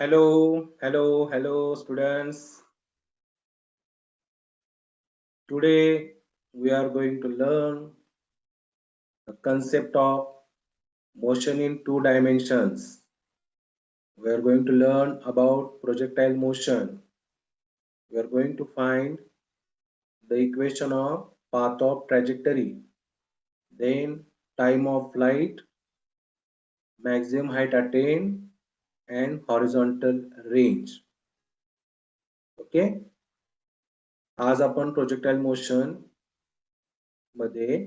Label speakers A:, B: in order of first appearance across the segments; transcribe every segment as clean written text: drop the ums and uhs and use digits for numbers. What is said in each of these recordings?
A: Hello, students. Today we are going to learn the concept of motion in two dimensions. We are going to learn about projectile motion. We are going to find the equation of path of trajectory, then time of flight, maximum height attained, and horizontal range. Okay. आज आपण projectile motion मध्ये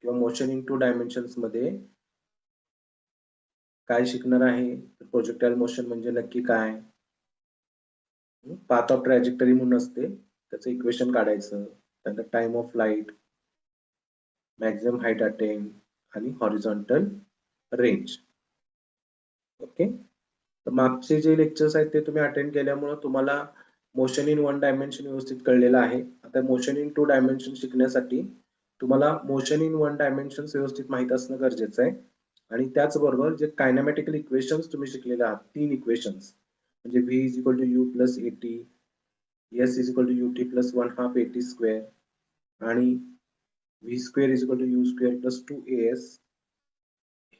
A: किंवा motion in to dimensions मध्ये काय शिकणार आहे? Projectile motion म्हणजे नक्की काय? पाथ ऑफ ट्रॅजेक्टरी म्हणून असते, त्याचं इक्वेशन काढायचं, त्यानंतर time of flight, maximum height attain आणि हॉरिझॉन्टल रेंज. ओके. तर मागचे जे लेक्चर्स आहेत ते तुम्ही अटेंड केल्यामुळे तुम्हाला मोशन इन वन डायमेन्शन व्यवस्थित कळलेलं आहे. आता मोशन इन टू डायमेन्शन शिकण्यासाठी तुम्हाला मोशन इन वन डायमेन्शन व्यवस्थित माहित असणं गरजेचं आहे. आणि त्याचबरोबर जे कायनेमॅटिकल इक्वेशन्स तुम्ही शिकलेले आहात, 3 इक्वेशन्स, म्हणजे v is equal to u plus at, s is equal to ut plus 1/2 at square आणि v square is equal to u square plus 2as,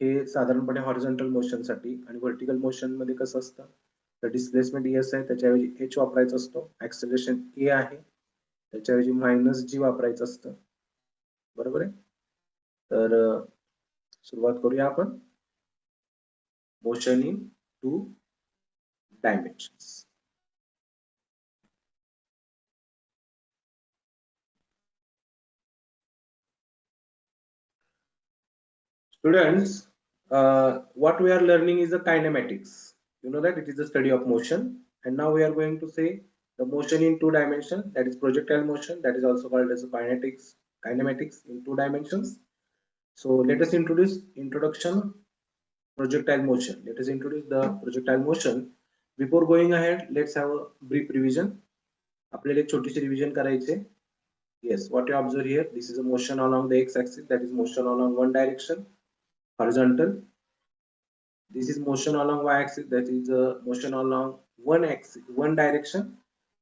A: हे साधारणपणे हॉरिझॉन्टल मोशन साठी. आणि व्हर्टिकल मोशन मध्ये कसं असतं, तर डिस्प्लेसमेंट एस आहे त्याच्याऐवजी एच वापरायचा असतो, ऍक्सेलरेशन ए आहे त्याच्याऐवजी मायनस जी वापरायचं असतं. बरोबर आहे. तर सुरुवात करूया आपण motion in two dimensions. Students, what we are learning is the kinematics. You know that it is the study of motion, and now we are going to say the motion in two dimensions, that is projectile motion, that is also called as kinematics in two dimensions. So let us introduction projectile motion. Let us introduce the projectile motion. Before going ahead, let's have a brief revision. आपल्याला एक छोटीशी revision करायची आहे. Yes, what you observe here, this is a motion along the x-axis, that is motion along one direction, horizontal. This is motion along y-axis, that is motion along one axis, one direction,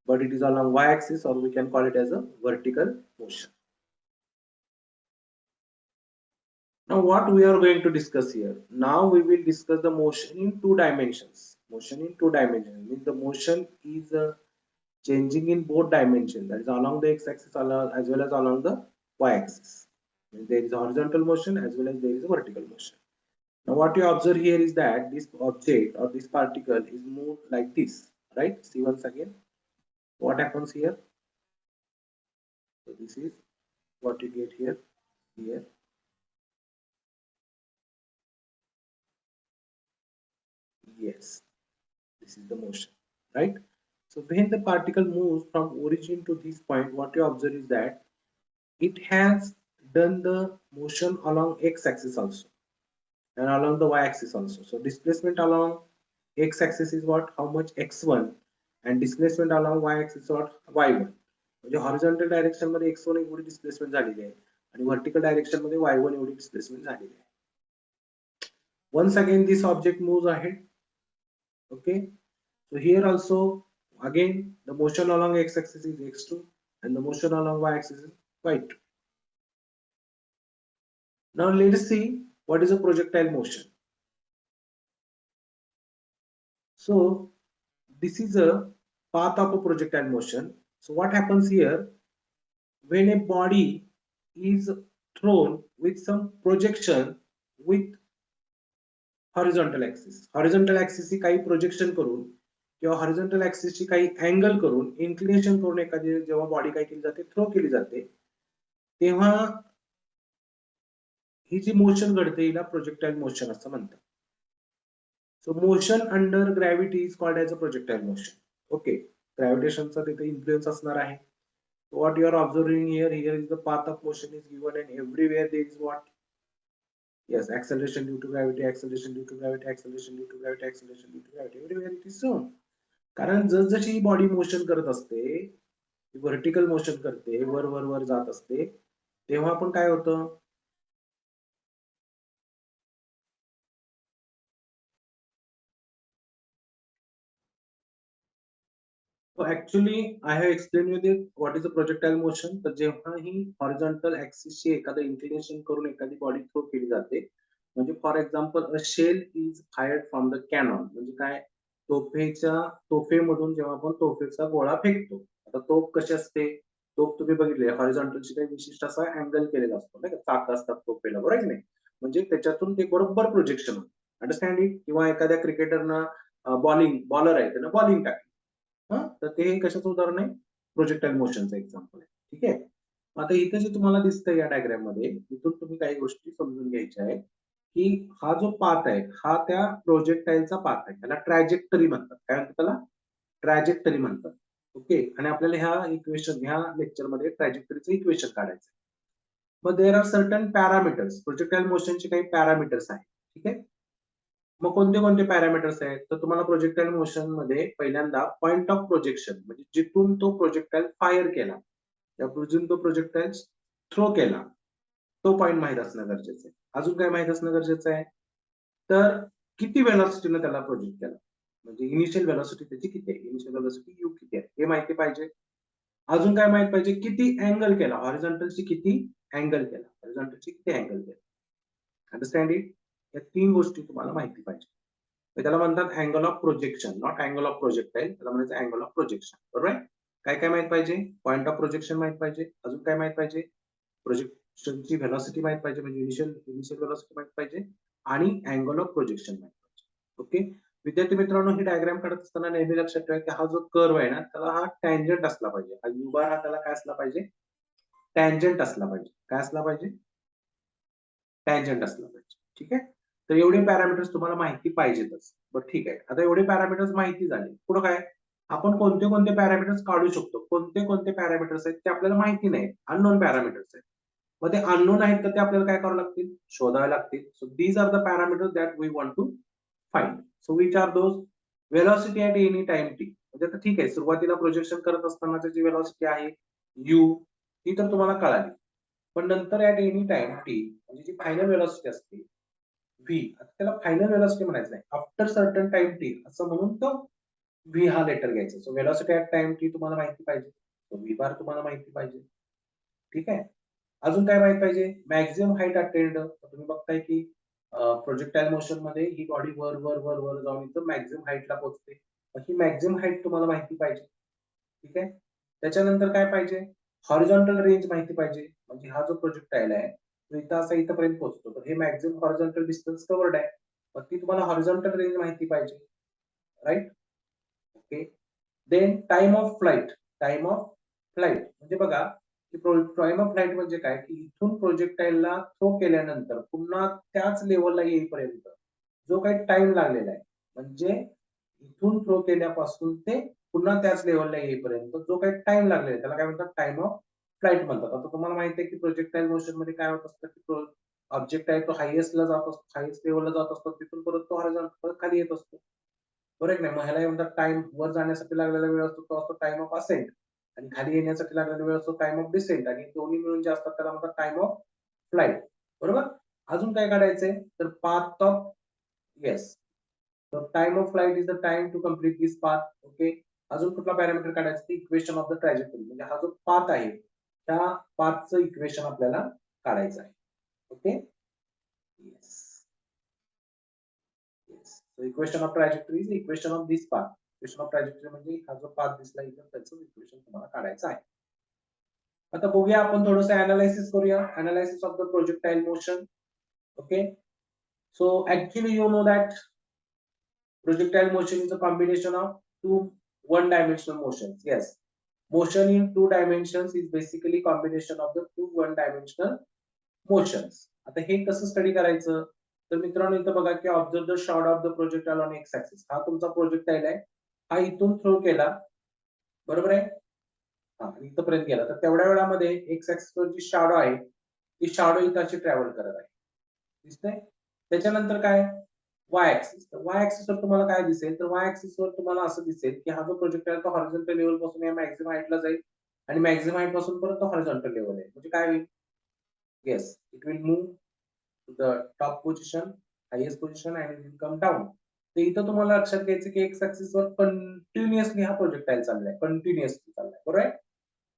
A: but it is along y-axis, or we can call it as a vertical motion. Now what we are going to discuss here, now we will discuss the motion in two dimensions. Motion in two dimensions means the motion is changing in both dimensions, that is along the x-axis as well as along the y-axis. There is horizontal motion as well as there is a vertical motion. Now what you observe here is that this object or this particle is moved like this, right? See once again what happens here. So this is what you get here. Yes, this is the motion, right? So when the particle moves from origin to this point, what you observe is that it has done the motion along x-axis also and along the y-axis also. So displacement along x-axis is what? How much? x1, and displacement along y-axis is what? y1. म्हणजे horizontal direction मध्ये x1 एवढी displacement झालेली आहे आणि vertical direction मध्ये y1 एवढी displacement झालेली आहे. Once again this object moves ahead. Okay, so here also again the motion along x-axis is x2 and the motion along y-axis is y2. Now let us see what is a projectile motion. So this is a path of a projectile motion. So what happens here, when a body is thrown with some projection with horizontal axis, horizontal axis ची काही projection करून किंवा horizontal axis ची काही angle करून inclination करून एखादी जेव्हा बॉडी काय केली जाते, थ्रो केली जाते, तेव्हा ही जी मोशन घडते हिला प्रोजेक्टाइल मोशन असं म्हणतात. So motion under gravity is called as a projectile motion. Okay, ग्रॅव्हिटेशनचा तिथे इन्फ्लुएन्स असणार आहे. What you are observing here is the path of motion is given, and everywhere there is what? Yes, acceleration due to gravity, acceleration due to gravity, acceleration due to gravity, acceleration due to gravity. Everywhere it is shown. कारण जसजशी ही body motion करत असते, vertical motion करते, वर वर वर जात असते, तेव्हा पण काय होतं, So actually, I have explained you what is a projectile motion. तर जेव्हा ही हॉरिझॉन्टल ऍक्सिसची एखादं इन्क्लिनेशन करून एखादी बॉडी थ्रो केली जाते, म्हणजे for example a shell is fired from the cannon, म्हणजे काय, तोफेमधून जेव्हा आपण तोफेचा गोळा फेकतो. आता तोफ कशी असते, तोफ तुम्ही बघितले हॉरिझॉन्टलची काही विशिष्ट असा अँगल केलेला असतो नाही का, चाक असतात तोफेला, बरोबर की नाही, म्हणजे त्याच्यातून ते बरोबर प्रोजेक्शन होतं. Understand it. किंवा एखाद्या क्रिकेटरनं बॉलर आहे त्यानं बॉलिंग टाकली, तर ते कशाचं उदाहरण आहे, प्रोजेक्टाईल मोशनचं एक्झाम्पल आहे. ठीक आहे. आता इथे जे तुम्हाला दिसतंय या डायग्राम मध्ये, इथून तुम्ही काही गोष्टी समजून घ्यायच्या आहेत, की हा जो पाथ आहे हा त्या प्रोजेक्टाईलचा पाथ आहे, त्याला ट्रॅजेक्टरी म्हणतात. काय म्हणतात त्याला? ट्रॅजेक्टरी म्हणतात. ओके. आणि आपल्याला ह्या लेक्चर मध्ये ट्रॅजेक्टरीचं इक्वेशन काढायचं. मग there are certain parameters, projectile मोशनचे काही पॅरामीटर्स आहेत. ठीक आहे. मग कोणते कोणते पॅरामीटर्स आहेत, तर तुम्हाला प्रोजेक्टाईल मोशन मध्ये पहिल्यांदा पॉइंट ऑफ प्रोजेक्शन, म्हणजे जिथून तो प्रोजेक्टाईल फायर केला, जिथून तो प्रोजेक्टाईल थ्रो केला, तो पॉइंट माहित असणं गरजेचं आहे. अजून काय माहित असणं गरजेचं आहे, तर किती वेलॉसिटीने त्याला प्रोजेक्ट केला, म्हणजे इनिशियल वेलॉसिटी त्याची किती आहे, इनिशियल वेलॉसिटी यू किती आहे हे माहिती पाहिजे. अजून काय माहित पाहिजे, किती अँगल केला, हॉरिझॉन्टलची किती अँगल केला, हॉरिझॉन्टलची किती अँगल केला. Understand it. या 3 गोष्टी तुम्हाला माहिती पाहिजे. त्याला म्हणतात angle of projection, not angle of projectile. त्याला म्हणायचं अँगल ऑफ प्रोजेक्शन, बरोबर आहे. काय काय माहित पाहिजे, पॉइंट ऑफ प्रोजेक्शन माहित पाहिजे. अजून काय माहित पाहिजे, प्रोजेक्शनची व्हेलॉसिटी माहित पाहिजे, म्हणजे इनिशियल व्हेलॉसिटी माहित पाहिजे, आणि अँगल ऑफ प्रोजेक्शन माहित पाहिजे. ओके. विद्यार्थी मित्रांनो, ही डायग्राम काढत असताना नेहमी लक्षात ठेवा की हा जो कर्व आहे ना, त्याला हा टँजंट असला पाहिजे. हा यू बार हा त्याला काय असला पाहिजे, टँजंट असला पाहिजे. काय असला पाहिजे, टँजंट असला पाहिजे. ठीक आहे. तर एवढे पॅरामीटर्स तुम्हाला माहिती पाहिजेतच. बरं ठीक आहे. आता एवढे पॅरामीटर्स माहिती झाले, पुढे काय, आपण कोणते कोणते पॅरामीटर्स काढू शकतो, कोणते कोणते पॅरामीटर्स आहेत ते आपल्याला माहिती नाही, अननोन पॅरामीटर्स आहेत. मग ते अननोन आहेत तर ते आपल्याला काय करावं लागतील, शोधावे लागतील. So these are the parameters that we want to find. So which are those, velocity at any time t, म्हणजे आता ठीक आहे, सुरुवातीला प्रोजेक्शन करत असताना जी वेलॉसिटी आहे यू, ती तर तुम्हाला कळाली. पण नंतर ऍट एनी टाइम टी, म्हणजे जी फायनल वेलॉसिटी असते व्ही, आता त्याला फायनल वेलॉसिटी म्हणायचं नाही, आफ्टर सर्टन टाइम टी असं म्हणून तो व्ही हा लेटर घ्यायचा. सो वेलॉसिटी ऍट टाइम टी तुम्हाला माहिती पाहिजे, तो व्ही बार तुम्हाला माहिती पाहिजे. ठीक आहे. अजून काय माहित पाहिजे, मॅक्झिमम हाईट अटेंड. तुम्ही बघताय की प्रोजेक्टाईल मोशन मध्ये ही बॉडी वर वर वर वर जाऊन इथं मॅक्झिमम हाईटला पोहोचते. ही मॅक्झिमम हाईट तुम्हाला माहिती पाहिजे. ठीक आहे. त्याच्यानंतर काय पाहिजे, हॉरिझॉन्टल रेंज माहिती पाहिजे, म्हणजे हा जो प्रोजेक्टाईल आहे तो इथं असा इथपर्यंत पोहोचतो, तर हे मॅक्झिमम हॉरिझॉन्टल डिस्टन्स कव्हर्ड आहे. मग ती तुम्हाला हॉरिझॉन्टल रेंज माहिती पाहिजे, right. Okay. Then time of flight. Time of flight म्हणजे बघा, की टाइम ऑफ फ्लाइट म्हणजे काय, की इथून प्रोजेक्टाईलला थ्रो केल्यानंतर पुन्हा त्याच लेवलला येईपर्यंत जो काही टाइम लागलेला आहे, म्हणजे इथून थ्रो केल्यापासून ते पुन्हा त्याच लेवलला येईपर्यंत जो काही टाइम लागलेला आहे त्याला काय म्हणतात, टाइम ऑफ फ्लाइट म्हणतात. आता तुम्हाला माहिती आहे की प्रोजेक्टाईल मोशन मध्ये काय होत असतं, की ऑब्जेक्ट आहे तो हायएस्टला जात असतो, हायएस्ट लेवलला जात असतो, तिथून परत तो हॉरिझॉन्टल खाली येत असतो, बरोबर नाही. मग ह्याला म्हणतात टाइम, वर जाण्यासाठी लागलेला वेळ असतो तो असतो टाइम ऑफ असेंट, आणि खाली येण्यासाठी लागलेला वेळ असतो टाइम ऑफ डिसेंट, आणि दोन्ही मिळून जे असतात त्याला म्हणतात टाइम ऑफ फ्लाइट, बरोबर. अजून काय काढायचंय, तर पाथ ऑफ, येस, तर time of flight is the time to complete this path. Okay. अजून कुठला पॅरामीटर काढायचं, इक्वेशन ऑफ द ट्रॅजेक्टरी, म्हणजे हा जो पाथ आहे त्या पाथचं इक्वेशन आपल्याला काढायचं आहे. Okay. Yes. Yes. So equation of trajectory is the equation of this path. Equation of trajectory म्हणजे हा जो पाथ दिसला इथं त्याचं इक्वेशन तुम्हाला काढायचं आहे. आता बघूया आपण थोडंसं अनालिसिस करूया, analysis of the projectile motion. Okay. So actually you know that projectile motion is a combination of two one-dimensional motions. Yes. Motion in two dimensions is basically combination of the two one-dimensional motions. आता हे कसं study करायचं, तर मित्रांनो इथं बघा की observe the short of the projectile on x axis. हा तुमचा प्रोजेक्टाईल आहे, हा इथून थ्रो केला, बरोबर आहे. हा इथपर्यंत गेला, तर तेवढ्या वेळामध्ये एक्स ऍक्सिस वर जी शॅडो आहे ती शॅडो इथं अशी ट्रॅव्हल करत आहे, दिसतंय. त्याच्यानंतर काय, वाय ऍक्सिस. तर वाय ऍक्सिस वर तुम्हाला काय दिसेल, तर वाय ऍक्सिस वर तुम्हाला असं दिसेल की हा जो प्रोजेक्टाईल तो हॉरिझॉन्टल लेवल पासून या मॅक्झिमम हाईटला जाईल, आणि मॅक्झिमम हाईट पासून परत तो हॉरिझॉन्टल लेवल आहे, म्हणजे काय होईल, yes, it will move to the top position, highest position, and it will come down. तर इथं तुम्हाला लक्षात घ्यायचं की एक्स ऍक्सिस वर कंटिन्युअसली हा प्रोजेक्टाईल चाललाय, कंटिन्युअसली चाललाय, बरोबर आहे.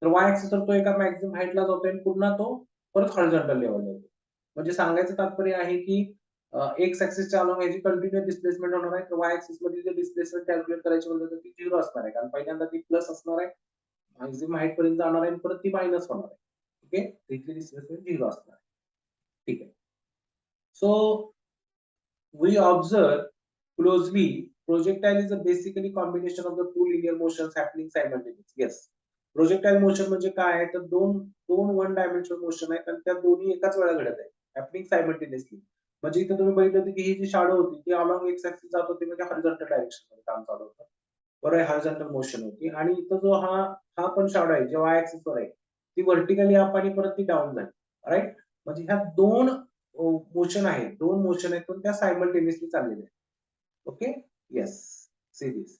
A: तर वाय ऍक्सिस वर तो एका मॅक्सिमम हाईटला जातोय आणि पुन्हा तो परत हॉरिझॉन्टल लेवलला येतो. म्हणजे सांगायचं तात्पर्य आहे की एक्स ऍक्सिसच्या अलॉंग याची कंटिन्युअस डिस्प्लेसमेंट होणार आहे, तर वाय ऍक्सिस मध्ये जे डिस्प्लेसमेंट कॅल्क्युलेट करायची म्हणलं तर ती 0 असणार आहे, कारण पहिल्यांदा ती प्लस असणार आहे, मॅक्सिमम हाईट पर्यंत जाणार आहे आणि परत ती मायनस होणार आहे. ओके, तिथली डिस्प्लेसमेंट 0 असणार आहे. ठीक आहे. सो we observe closely, projectile is a basically combination of the two linear motions happening simultaneously. Yes. Projectile motion म्हणजे काय आहे तर दोन दोन वन डायमेन्शनल मोशन आहेत आणि त्या दोन्ही एकाच वेळा घडत आहेत, हॅपनिंग सायमल्टेनियसली. म्हणजे इथं तुम्ही बघितलं होतं की ही जी शॅडो होती ती अलॉंग एक्स ऍक्सिस जात होती, म्हणजे हॉरिझॉन्टल डायरेक्शन मध्ये काम चालू होतं, बरोबर, हॉरिझॉन्टल मोशन होती. आणि इथं जो हा हा पण शॅडो आहे जे वाय ऍक्सिस वर आहे ती व्हर्टिकली अप आणि परत ती डाऊन झाली, राईट. म्हणजे ह्या दोन मोशन आहेत, दोन मोशन आहेत पण त्या सायमल्टेनियसली चाललेल्या आहेत. Okay, yes, see this.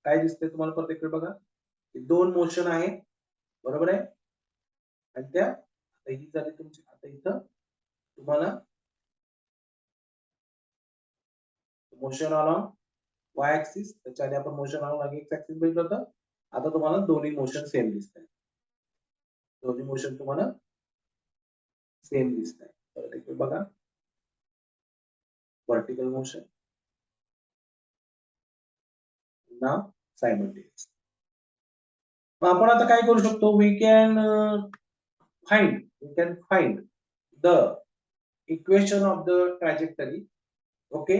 A: काय दिसतंय तुम्हाला परत इकडे बघा, दोन मोशन आहेत, बरोबर आहे. आणि त्या आता ही झाली तुमची, आता इथं तुम्हाला मोशन अलॉंग वाय ऍक्सिस, त्याच्या आधी आपण मोशन अलॉंग एक्स ऍक्सिस बघितलं होतं. आता तुम्हाला दोन्ही मोशन सेम दिसत आहेत, दोन्ही मोशन तुम्हाला सेम दिसत आहे. परत इकडे बघा, व्हर्टिकल मोशन, नाव सायमल्टेनियस. आपण आता काय करू शकतो, we can find the equation of the trajectory. Okay,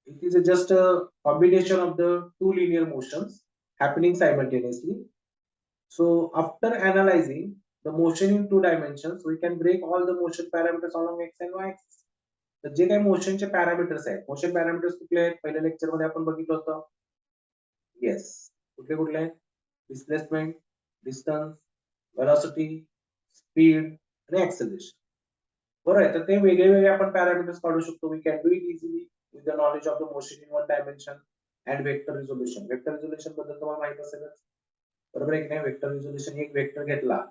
A: it is just a combination of the two linear motions happening simultaneously. So after analyzing the motion in two dimensions, we can break all the motion parameters along x and y axis. तर जे काही मोशनचे parameters आहेत, motion parameters कुठले आहेत पहिल्या lecture मध्ये आपण बघितलं होतं. येस, कुठले कुठले आहेत, डिस्प्लेसमेंट, डिस्टन्स, वेलॉसिटी, स्पीड आणि ऍक्सेलरेशन, बरोबर आहे. तर ते वेगळे वेगळे आपण पॅरामीटर्स काढू शकतो. We can do it easily with the knowledge of the motion in one dimension and vector resolution. Vector resolution बद्दल तुम्हाला माहित असेलच, बरोबर आहे की नाही. वेक्टर रिझोल्युशन, एक वेक्टर घेतला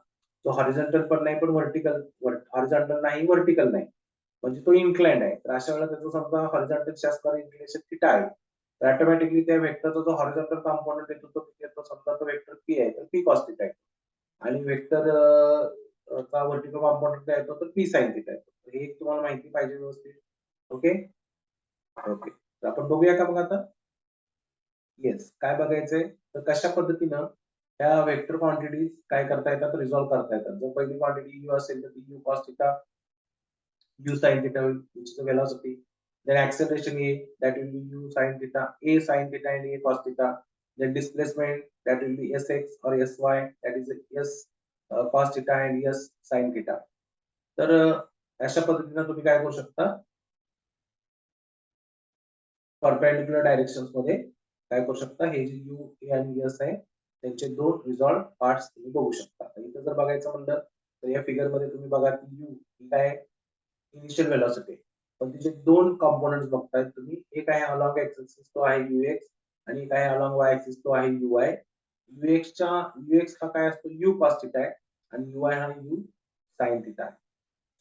A: तो हॉरिझॉन्टल पण नाही पण व्हर्टिकल, हॉरिझॉन्टल नाही व्हर्टिकल नाही, म्हणजे तो इन्क्लाइंड आहे. तर अशा वेळेला त्याचा समजा हॉरिझॉन्टल असणारा इन्क्लिनेशन थिटा आहे, तर ऑटोमॅटिकली त्या वेक्टरचा जो हॉरिझॉन्टल कॉम्पोनंट येतो तो किती येतो, समजा तो वेक्टर पी आहे तर पी कॉस थिटा आहे, आणि वेक्टर चा व्हर्टिकल कॉम्पोनंट काय येतो तर पी साइन थिटा येतो. हे एक तुम्हाला माहिती पाहिजे व्यवस्थित. ओके ओके, तर आपण बघूया का मग आता. येस, काय बघायचंय तर कशा पद्धतीनं ह्या वेक्टर क्वांटिटीज काय करता येतात, रिझॉल्व्ह करता येतात. जर पहिली क्वांटिटी यू असेल तर ती you cos theta, u sin theta, which is the velocity. Then acceleration a, that will be u sin theta, a sin theta and a cos theta. Then displacement, that will be sx or sy, that is s cos theta and s sin theta. तर अशा पद्धतीने तुम्ही काय करू शकता, perpendicular directions मध्ये काय करू शकता, हे जे यू ए आणि एस आहे त्यांचे दोन रिझॉल्व पार्ट्स तुम्ही बघू शकता. इथं जर बघायचं म्हणलं तर या फिगर मध्ये तुम्ही बघा की यू ही काय इनिशियल वेलॉसिटी, पण तिचे दोन कंपोनेंट्स बघतायत तुम्ही. एक आहे अलॉंग एक्स ऍक्सिस, तो आहे यूएक्स, आणि एक आहे अलॉंग वाय ऍक्सिस, तो आहे यूआय. यूएक्स हा काय असतो, यू कॉस थिटा आहे, आणि यूआय हा यू साइन थिटा आहे.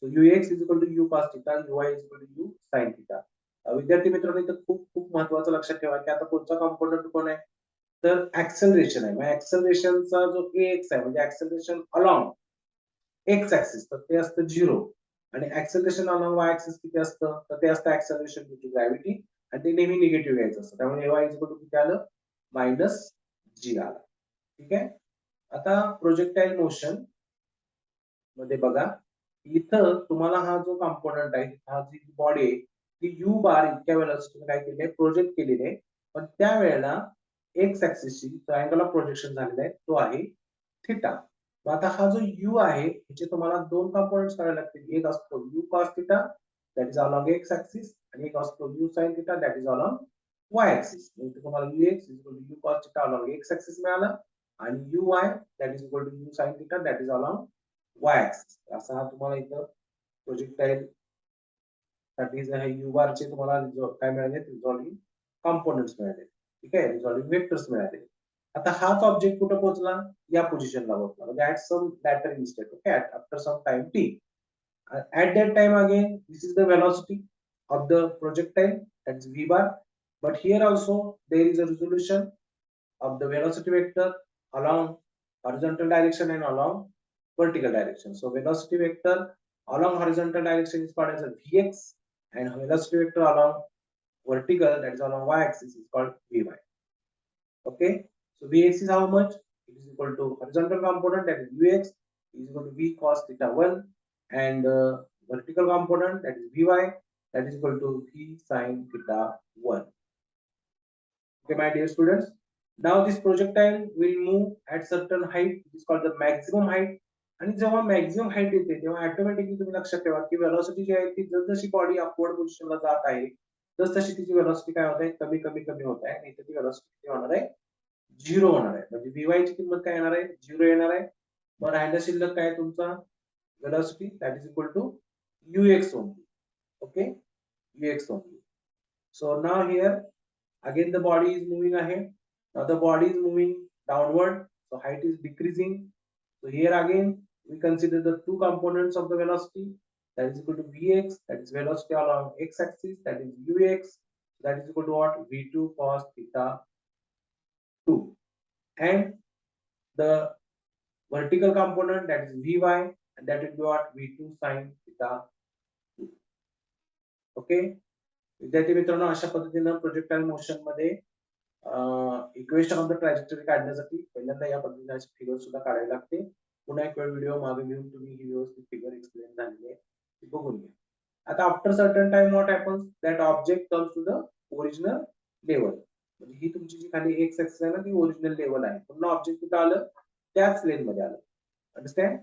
A: So u x is equal to u cos theta, u y is equal to u sine theta. विद्यार्थी मित्रांनो, इथं खूप खूप महत्वाचं लक्षात ठेवा की आता पुढचा कंपोनेंट कोण आहे तर ऍक्सेलरेशन आहे. मग ऍक्सेलरेशनचा जो एक्स आहे म्हणजे ऍक्सेलरेशन अलॉंग एक्स ऍक्सिस तर ते असतं 0, आणि ऍक्सेलरेशन अलॉंग वाय ऍक्सिस किती असतं तर ते असतं ऍक्सेलरेशन ड्यू टू ग्रॅव्हिटी, आणि ते नेहमी निगेटिव्ह घ्यायचं असतं. त्यामुळे वाय इज इक्वल टू किती आलं, मायनस जी आलं. ठीक आहे. आता प्रोजेक्टाईल मोशन मध्ये बघा, इथं तुम्हाला हा जो कंपोनंट आहे, हा जी बॉडी आहे ती यू बार इतक्या वेळेला काय केले, प्रोजेक्ट केलेले आहे, पण त्यावेळेला एक्स ऍक्सिसची ट्रायंगल ऑफ प्रोजेक्शन झालेला आहे तो आहे थिटा. मग आता हा जो यू आहे ह्याचे तुम्हाला दोन कंपोनेंट्स करायला लागतील. एक असतो u cos theta that is along x axis, आणि एक असतो u sine theta that is along y axis. म्हणजे तुम्हाला u x is equal to u cos theta along x axis मिळाला, आणि u y that is equal to u sine theta that is along y axis. असा हा तुम्हाला इथं projectile साठी हे you बार चे तुम्हाला काय मिळाले, रिझॉल्विंग कंपोनेंट्स मिळाले. ठीक आहे, रिझॉल्विंग वेक्टर्स मिळाले. आता हाच ऑब्जेक्ट कुठे पोहोचला, या पोझिशनला पोहोचला, म्हणजे at some later instant. Okay, after some time t, at that time again this is the velocity of the projectile, that's v bar, But here also there is a resolution of the velocity vector along horizontal direction and along vertical direction. So velocity vector along horizontal direction is called as a Vx, and velocity vector along vertical, that is along y-axis, is called Vy. Okay, so Vx is how much? It is equal to horizontal component, that is Ux, is equal to V cos theta 1, and vertical component, that is Vy, that is equal to V sin theta 1. Okay, my dear students. Now this projectile will move at certain height. It is called the maximum height. आणि जेव्हा maximum height येते तेव्हा automatically तुम्ही लक्षात ठेवा की velocity जी आहे ती जसजशी बॉडी अपवर्ड पोझिशनला जात आहे तसतशी तिची वेलॉसिटी काय होत आहे कमी कमी कमी होत आहे आणि ती वेलॉसिटी किती होणार आहे झिरो होणार आहे म्हणजे Vy ची किंमत काय येणार आहे झिरो येणार आहे मग राहिलं शिल्लक काय तुमचा velocity that is equal to ux only. Okay, ux only. So now here again the body is moving ahead. Now the body is moving downward, so height is decreasing. So here again we consider the two components of the velocity, that is equal to Vx, that is velocity along x-axis, that is ux, that is equal to what v2 cos theta 2, and the vertical component, that is Vy, and that will be what v2 sin theta 2. Okay, विद्यार्थी मित्रांनो अशा पद्धतीने projectile motion मध्ये equation of the trajectory काढण्यासाठी पहिल्यांदा या पद्धतीने figure सुद्धा काढावी लागते पुन्हा एक वेळ व्हिडिओ मागे घेऊन तुम्ही ही व्यवस्थित फिगर एक्सप्लेन झालेली आहे ती बघून घ्या आता after certain time what happens that object comes to the original level म्हणजे ही तुमची जी खाली एक्स ऍक्सिस आहे ना ती ओरिजिनल लेवल आहे पुन्हा ऑब्जेक्ट कुठे आलं त्याच प्लेन मध्ये आलं understand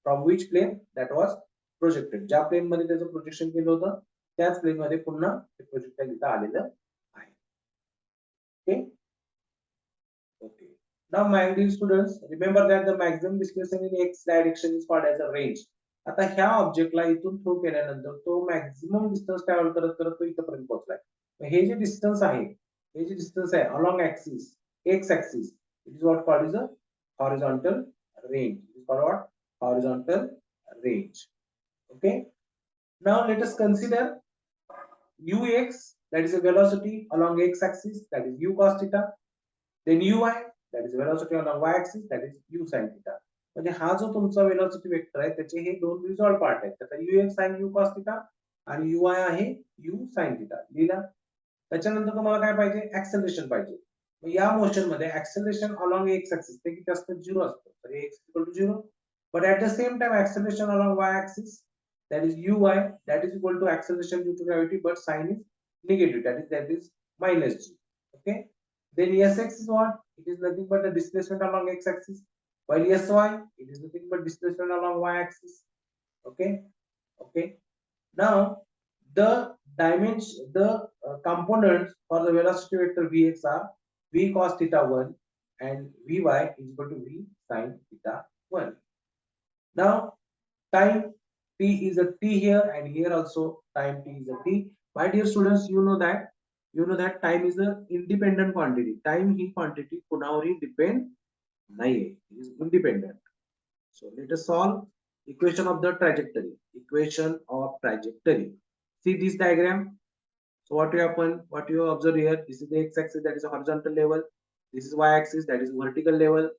A: from which plane that was projected ज्या प्लेन मध्ये त्याचं प्रोजेक्शन केलं होतं त्याच प्लेन मध्ये पुन्हा ते प्रोजेक्टाइल इथं आलेलं आहे okay okay now my dear students remember that the maximum displacement in x direction is called as a range आता ह्या ऑब्जेक्टला इथून थ्रो केल्यानंतर तो मॅक्झिमम डिस्टन्स ट्रॅव्हल करत करत तो इथपर्यंत पोहोचलाय हे जे डिस्टन्स आहे हे जे डिस्टन्स आहे along axis x axis it is what called is a horizontal range it is called what horizontal range okay now let us consider ux, that is a velocity along x-axis, that is u cos theta. Then uy, that is velocity along y-axis, that is u sin theta. म्हणजे हा जो तुमचा velocity vector आहे त्याचे हे दोन resolve part आहेत त्याचा ux sin u cos theta आणि uy आहे u sin theta लिहिला त्याच्यानंतर तुम्हाला काय पाहिजे ऍक्सेलरेशन पाहिजे मग या मोशन मध्ये ऍक्सेलरेशन अलॉंग एक्स ऍक्सिस ते किती असतं 0 असतं तर x equal to 0 but at the same time acceleration along y axis that is uy that is equal to acceleration due to gravity but sign is negative that is minus g okay then sx is what it is nothing but the displacement along x axis while sy it is nothing but displacement along y axis okay okay now the dimension the components for the velocity vector vx are v cos theta 1 and vy is equal to v sin theta 1 now time t is a t here and here also time t is a t my dear students you know that time is a independent quantity time he quantity कुणावरही depend नाहीये it is independent so let us solve equation of the trajectory see this diagram so what you happen what you observe here this is the x-axis that is a horizontal level this is y-axis that is vertical level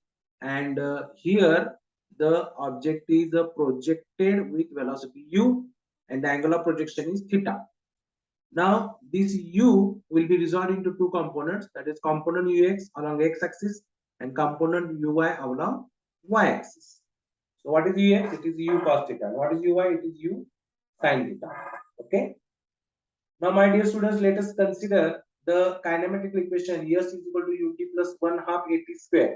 A: and here the object is projected with velocity u and the angle of projection is theta now this u will be resolved into two components that is component ux along x-axis and component uy along y-axis so what is ux it is u cos theta what is uy it is u sin theta okay now my dear students let us consider the kinematic equation s is equal to ut plus 1 half at square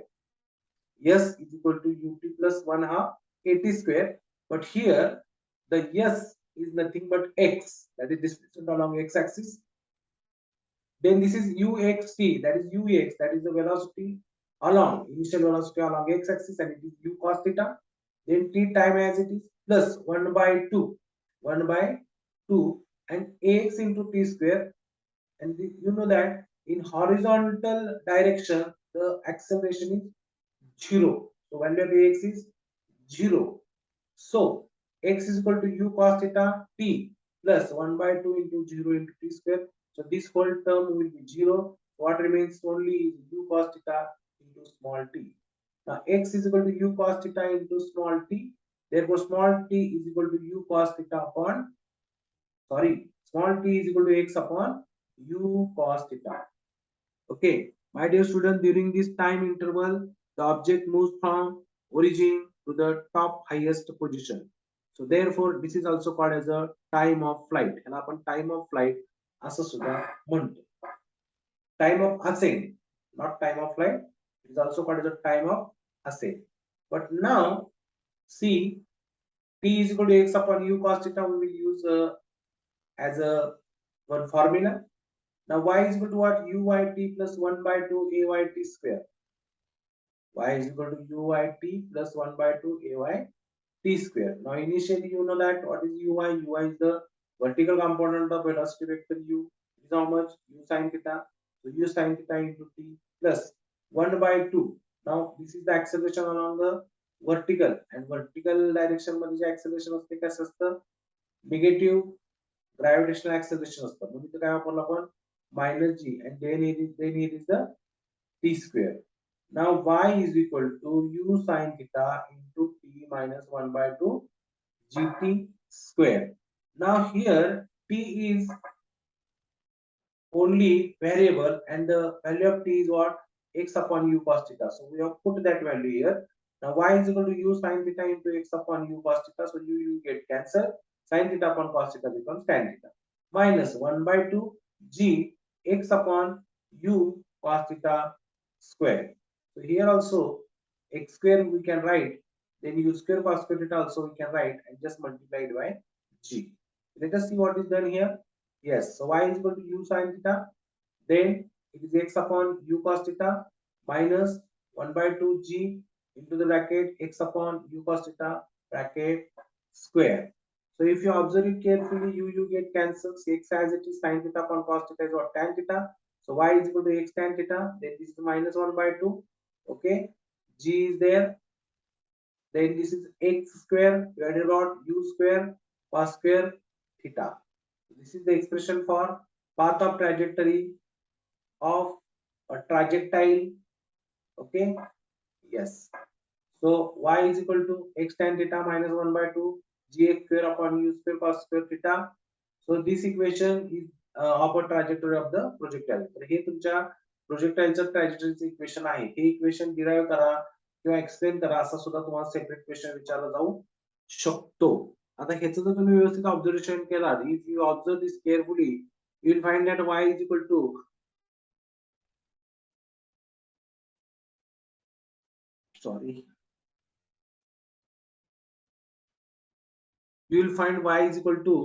A: s is equal to ut plus 1 half at square but here the s is nothing but x that is displacement along x axis then this is uxt that is ux that is the velocity along initial velocity along x axis and it is u cos theta then t time as it is plus 1 by 2 1 by 2 and ax into t square and you know that in horizontal direction the acceleration is 0 so value of ax is 0 so x is equal to u cos theta t plus 1 by 2 into 0 into t square So this whole term will be 0. What remains only is u cos theta into small t. Now x is equal to u cos theta into small t. Therefore, small t is equal to u cos theta upon, small t is equal to x upon u cos theta. Okay, my dear student, during this time interval, the object moves from origin to the top highest position. So therefore, this is also called as a time of flight. And आपण time of flight असं सुद्धा म्हणतो. Time of ascent, not time of flight. It is also called as a time of ascent. But now, see, t is equal to x upon u cos theta. We will use as a one formula. Now y is equal to what? Uyt plus 1 by 2 ayt square. Y is equal to uyt plus 1 by 2 ayt square. Now initially you know that what is uy? Uy is the vertical component of velocity vector u. It is how much? U sin theta. So u sin theta into t plus 1 by 2. Now this is the acceleration along the vertical, and vertical direction मध्ये जे acceleration असते कसं असतं? Negative gravitational acceleration असतं. म्हणून इथे काय वापरलं आपण? Minus g, and then here is the t square. Now y is equal to u sin theta into t minus 1 by 2 gt square. Now here t is only variable, and the value of t is what? X upon u cos theta. So we have put that value here. Now y is equal to u sin theta into x upon u cos theta. So you get cancelled. Sin theta upon cos theta becomes tan theta. Minus 1 by 2 g x upon u cos theta square. So here also x square we can write, then u square cos square theta also we can write, and just multiply it by g. Let us see what is done here. Yes, so y is equal to u sin theta, then it is x upon u cos theta minus 1 by 2 g into the bracket x upon u cos theta bracket square. So if you observe it carefully, you get cancelled. X as it is, sin theta upon cos theta is what? Tan theta. So y is equal to x tan theta. Then this is minus 1 by 2. Okay, g is there. Then this is x square divided by u square cos square theta. This is the expression for path of trajectory of a projectile. Okay, yes. So y is equal to x tan theta minus 1 by 2 gx square upon u square cos square theta. So this equation is of a trajectory of the projectile. तर हे तुमच्या प्रोजेक्टाइलचं ट्रॅजेक्टरीचं equation आहे. हे equation derive करा किंवा explain करा, असा सुद्धा तुम्हाला separate question विचारला जाऊ शकतो. आता ह्याचं जर तुम्ही व्यवस्थित ऑब्झर्वेशन केला, if you observe this carefully, you will find that y is equal to, you will find y is equal to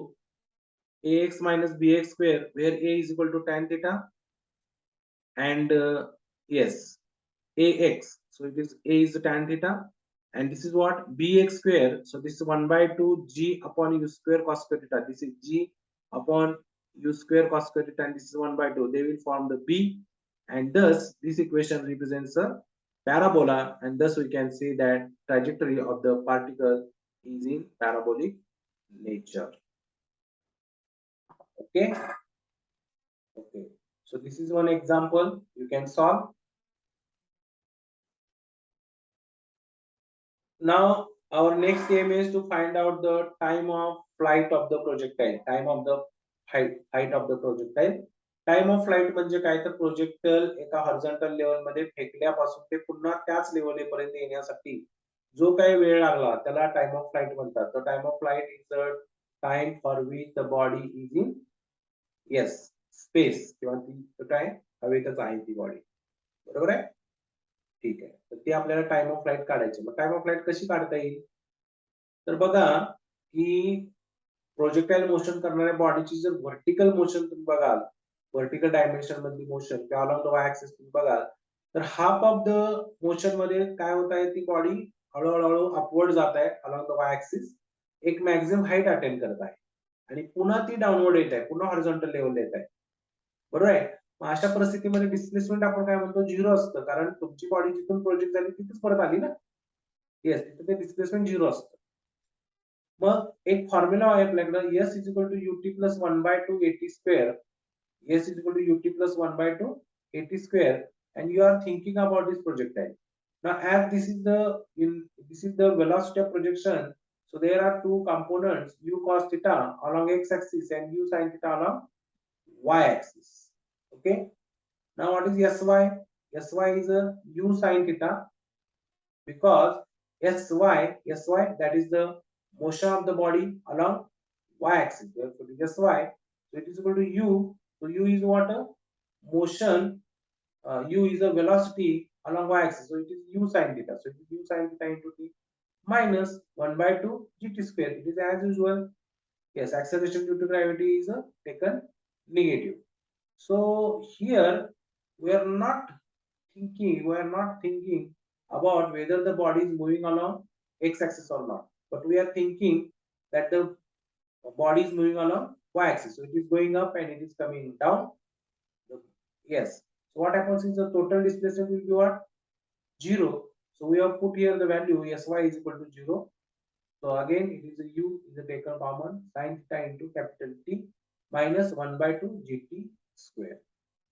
A: ax minus bx square, where a is equal to tan theta, and yes, ax, so it is a is tan theta, and this is what? Bx square, so this is 1 by 2 g upon u square cos square theta. This is g upon u square cos square theta, and this is 1 by 2. They will form the b, and thus this equation represents a parabola, and thus we can say that trajectory of the particle is in parabolic nature. Okay, okay, so this is one example you can solve. Now our next aim is to find out the time of flight of the projectile, time of the height of the projectile. Time of flight म्हणजे काय, तर projectile एका horizontal level मध्ये फेकल्यापासून ते पुन्हा त्याच लेवलपर्यंत येण्यासाठी जो काही वेळ लागला त्याला टाइम ऑफ फ्लाइट म्हणतात. तर time of flight is the time for which the body is in yes space, किंवा ती काय हवेतच आहे ती बॉडी. बरोबर आहे, ठीक आहे. तर ते आपल्याला टाइम ऑफ फ्लाइट काढायची. मग टाइम ऑफ फ्लाइट कशी काढता येईल, तर बघा की प्रोजेक्टाइल मोशन करणाऱ्या बॉडीची जर व्हर्टिकल मोशन तुम्ही बघाल, व्हर्टिकल डायमेन्शन मधली मोशन किंवा अलॉंग द वाय ऍक्सिस तुम्ही बघाल, तर हाफ ऑफ द मोशन मध्ये काय होत आहे, ती बॉडी हळूहळू अपवर्ड जात आहे अलॉंग द वाय ऍक्सिस, एक मॅक्सिमम हाईट अटेंड करत आहे, आणि पुन्हा ती डाऊनवर्ड येत आहे, पुन्हा हॉरिझॉन्टल लेवल येत आहे. बरोबर आहे. मग अशा परिस्थितीमध्ये डिस्प्लेसमेंट आपण काय म्हणतो, झिरो असतं, कारण तुमची बॉडी जिथून प्रोजेक्ट झाली तिथेच परत आली ना. येस, तिथे ते डिस्प्लेसमेंट झिरो असतं. मग एक फॉर्म्युला आहे आपल्याकडे, s is equal to ut plus 1 by 2 at square. S is equal to ut plus 1 by 2 at square, and you are thinking about this projectile. Now, as this is the velocity of projection, so there are two components, u cos theta along x-axis and u sin theta along y-axis. Okay. Now, what is Sy? Sy is a u sin theta, because Sy that is the motion of the body along y-axis. Therefore, it is Sy. So it is equal to u. So u is what? A motion. U is a velocity along y-axis. So it is u sin theta. So it is u sin theta into t minus 1 by 2 gt square. It is as usual. Yes, acceleration due to gravity is taken negative. So here we are not thinking about whether the body is moving along x-axis or not, but we are thinking that the body is moving along y-axis. So it is going up and it is coming down. Yes. So what happens is the total displacement will be what? 0. So we have put here the value Sy is equal to 0. So again it is a u is a taken common, sin theta into capital T minus 1 by 2 gt square.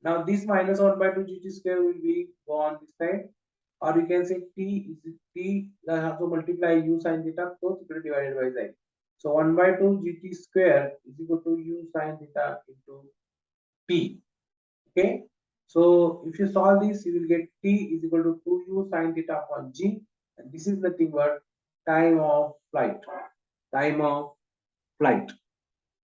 A: Now this minus 1 by 2 gt square will be go on this side, or you can say t have to multiply u sin theta, so it will be divided by z. So 1 by 2 gt square is equal to u sin theta into t. Okay. So if you solve this, you will get t is equal to 2u sin theta upon g, and this is nothing but time of flight. Time of flight.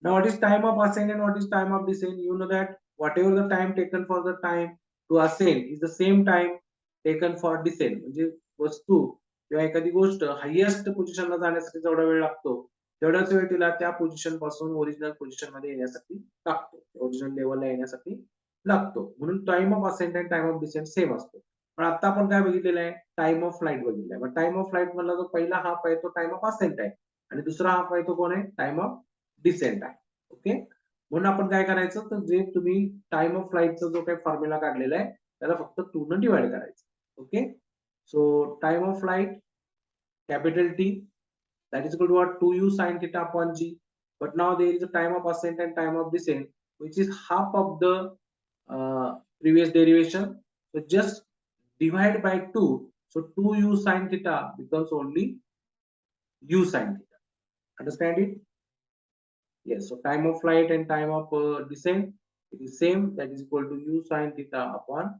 A: Now, what is time of ascent and what is time of descent? You know that whatever the time taken for the time to ascend is the same time taken for descent. म्हणजे वस्तू किंवा एखादी गोष्ट highest पोझिशनला जाण्यासाठी जेवढा वेळ लागतो, तेवढाच वेळ तिला त्या पोझिशन पासून ओरिजिनल पोझिशन मध्ये येण्यासाठी लागतो. ओरिजिनल लेवलला येण्यासाठी लागतो. म्हणून टाइम ऑफ असेंट आणि टाइम ऑफ डिसेंट सेम असतो. पण आता आपण काय बघितलेलं आहे? टाइम ऑफ फ्लाइट बघितलं आहे. मग टाइम ऑफ फ्लाइट मधला जो पहिला हाफ आहे तो टाइम ऑफ असेंट आहे, आणि दुसरा हाफ आहे तो कोण आहे? टाइम ऑफ डिसेंट आहे. ओके. म्हणून आपण काय करायचं, तर जे तुम्ही टाइम ऑफ फ्लाइटचा जो काही फॉर्म्युला काढलेला आहे त्याला फक्त 2 ने डिवाइड करायचं. Okay. So time of flight capital T, that is equal to what? 2u sin theta upon g. But now there is a time of ascent and time of descent, which is half of the previous derivation. So just divide by 2. So 2u sin theta becomes only u sin theta. Understand it? Yes. So time of flight and time of descent, it is same. That is equal to u sin theta upon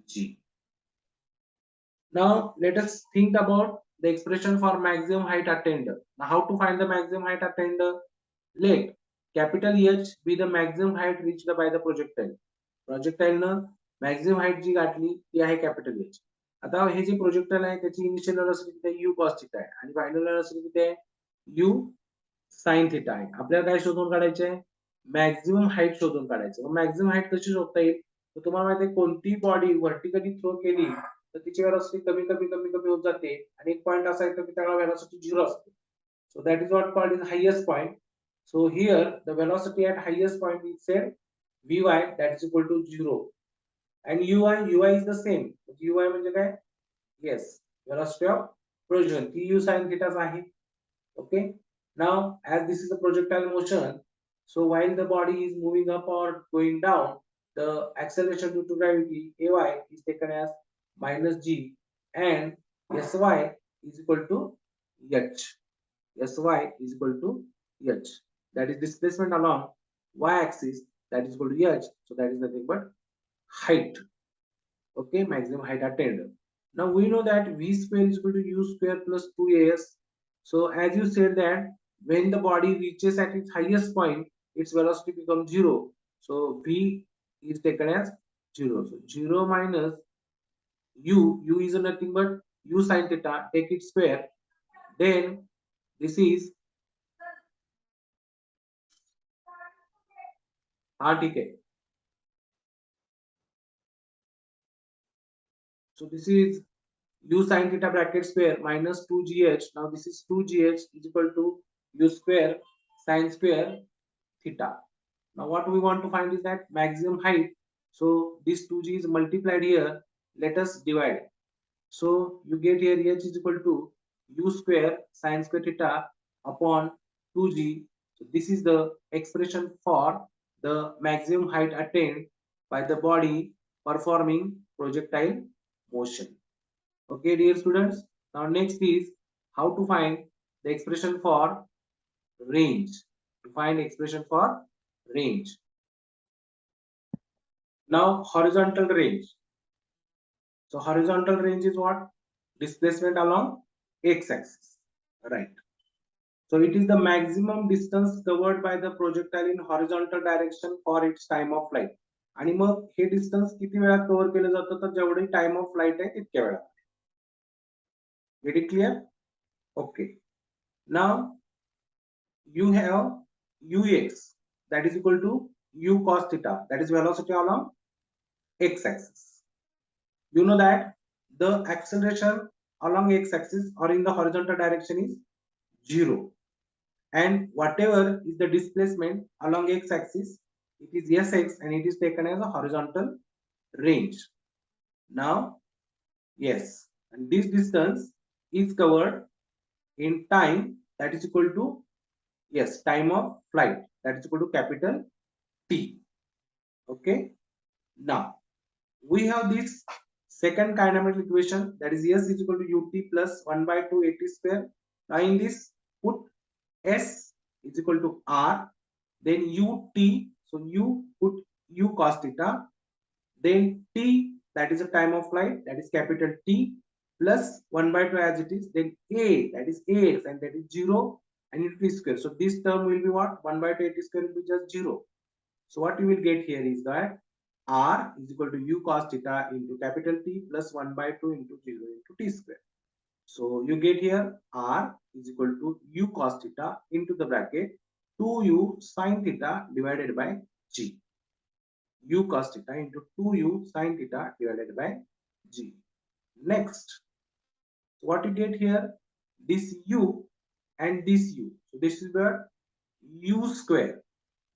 A: g. Now let us think about the expression for maximum height attained. Now how to find the maximum height attained? Let capital H be the maximum height reached by the projectile. Projectile न maximum height जी गाठली ती आहे capital H. आता हे जे projectile आहे त्याची initial velocity किती आहे? u cos theta आहे, आणि फायनल वेलोसिटी किती आहे? u sin theta आहे. आपल्याला काय शोधून काढायचे आहे? मॅक्झिमम हाईट शोधून काढायचं. मॅक्झिमम हाईट कशी शोधता येईल? तर तुम्हाला माहिती आहे कोणती बॉडी व्हर्टिकली थ्रो केली तर तिची वेलोसिटी कमी कमी कमी कमी होत जाते, आणि एक पॉइंट असा येतो की त्याला वेलोसिटी 0 असते. So that is what called is highest point. So here the velocity at highest point is said vy, that is equal to 0, and ui is the same. ui म्हणजे काय? Yes, velocity of projection, ती u sin theta आहे. Okay. Now as this is a projectile motion, so while the body is moving up or going down, the acceleration due to gravity ay is taken as minus g, and sy is equal to h. Sy is equal to h. That is displacement along y-axis, that is equal to h. So that is nothing but height. Okay, maximum height attained. Now we know that v square is equal to u square plus 2as. So as you said that when the body reaches at its highest point, its velocity becomes 0. So v is taken as 0. So 0 minus u is nothing but u sin theta, take its square. Then this is ठीक है. So this is u sin theta bracket square minus 2gh. Now this is 2gh is equal to u square sin square theta. Now what we want to find is that maximum height. So this 2g is multiplied here. Let us divide. So you get here h is equal to u square sin square theta upon 2g. So this is the expression for the maximum height attained by the body performing projectile motion. Okay, dear students. Now next is how to find the expression for range. To find expression for range. Now horizontal range. So horizontal range is what? Displacement along x-axis. Right. So it is the maximum distance covered by the projectile in horizontal direction for its time of flight. आणि मग हे distance किती वेळात cover केलं जातं तर जेवढी time of flight आहे तितक्या वेळात. Get it clear? Okay. Now you have ux that is equal to u cos theta, that is velocity along x-axis. You know that the acceleration along x-axis or in the horizontal direction is 0, and whatever is the displacement along x-axis, it is sx and it is taken as a horizontal range. Now, yes, and this distance is covered in time, that is equal to, yes, time of flight, that is equal to capital T. Okay. Now we have this second kinematic equation, that is s is equal to ut plus 1 by 2 at square. Now in this put s is equal to r, then ut, so you put u cos theta, then t, that is the time of flight, that is capital T, plus 1 by 2 as it is, then a, that is ax, and that is 0, and it is square. So this term will be what? 1 by 2 at square will be just 0. So what you will get here is that r is equal to u cos theta into capital T plus 1 by 2 into 0 into t square. So you get here r is equal to u cos theta into the bracket 2u sin theta divided by g. U cos theta into 2u sin theta divided by g. Next, what you get here? This u and this u. So this is where u square.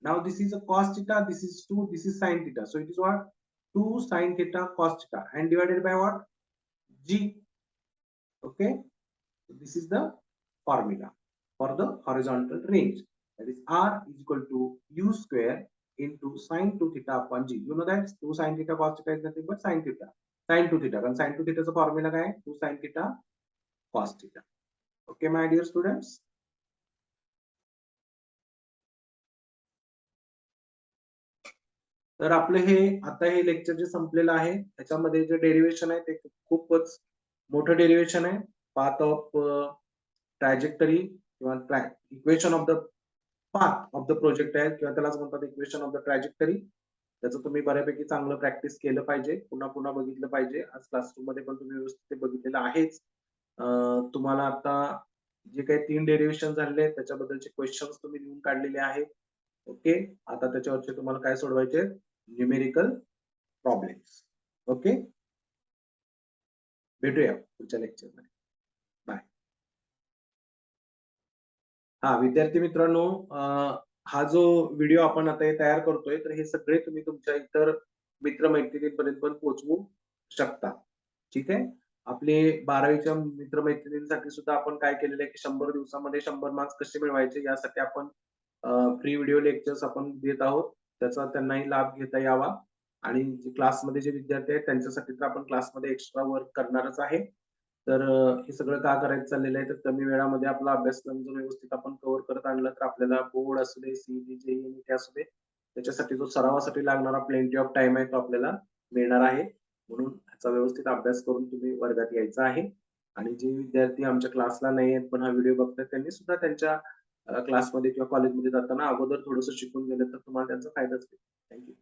A: Now this is a cos theta, this is 2, this is sin theta. So it is what? 2 sin theta cos theta and divided by what? G. Okay. So this is the formula for the horizontal range. That is r is equal to u square into sin 2 theta upon g. You know that 2 sin theta cos theta is nothing but sin theta. Sin 2 theta. And sin 2 theta is a formula guy. 2 sin theta cos theta. Okay, my dear students. तर आपले हे आता हे lecture जे संपलेलं आहे त्याच्यामध्ये जे derivation आहे ते खूपच मोठं derivation आहे. पाथ ऑफ ट्रॅजेक्टरी किंवा equation of the path of the projectile किंवा त्यालाच म्हणतात इक्वेशन ऑफ द ट्रॅजेक्टरी. त्याचं तुम्ही बऱ्यापैकी चांगलं प्रॅक्टिस केलं पाहिजे, पुन्हा पुन्हा बघितलं पाहिजे. आज क्लासरूम मध्ये पण तुम्ही व्यवस्थित बघितलेलं आहेच. तुम्हाला आता जे काही 3 डेरिवेशन झाले त्याच्याबद्दलचे क्वेश्चन्स तुम्ही लिहून काढलेले आहेत. ओके, आता त्याच्यावरचे तुम्हाला काय सोडवायचे? Numerical problems. ओके, भेटूया पुढच्या लेक्चरमध्ये. बाय. हा विद्यार्थी मित्रांनो, हा जो व्हिडिओ आपण आता तयार करतोय तर हे सगळे तुम्ही तुमच्या इतर मित्रमैत्रिणींपर्यंत पण पोहोचवू शकता. ठीक आहे. आपले 12वीच्या मित्रमैत्रिणींसाठी सुद्धा आपण काय केलेलं आहे की 100 दिवसामध्ये 100 मार्क्स कसे मिळवायचे यासाठी आपण फ्री व्हिडिओ लेक्चर्स आपण देत आहोत. त्याचा त्यांनाही लाभ घेता यावा. आणि जे क्लासमध्ये जे विद्यार्थी आहेत त्यांच्यासाठी तर आपण क्लासमध्ये एक्स्ट्रा वर्क करणारच आहे. तर हे सगळं का करायचं चाललेलं आहे तर कमी वेळामध्ये आपला अभ्यासक्रम जर व्यवस्थित आपण कव्हर करत आणलं तर आपल्याला बोर्ड असू दे, सीईटी, जेईई ते असू दे, त्याच्यासाठी जो सरावासाठी लागणारा प्लेंटी ऑफ टाइम आहे तो आपल्याला मिळणार आहे. म्हणून ह्याचा व्यवस्थित अभ्यास करून तुम्ही वर्गात यायचं आहे. आणि जे विद्यार्थी आमच्या क्लासला नाही आहेत पण हा व्हिडिओ बघतात त्यांनी सुद्धा त्यांच्या क्लासमध्ये किंवा कॉलेजमध्ये जाताना अगोदर थोडंसं शिकून गेलं तर तुम्हाला त्यांचा फायदाच होईल. थँक्यू.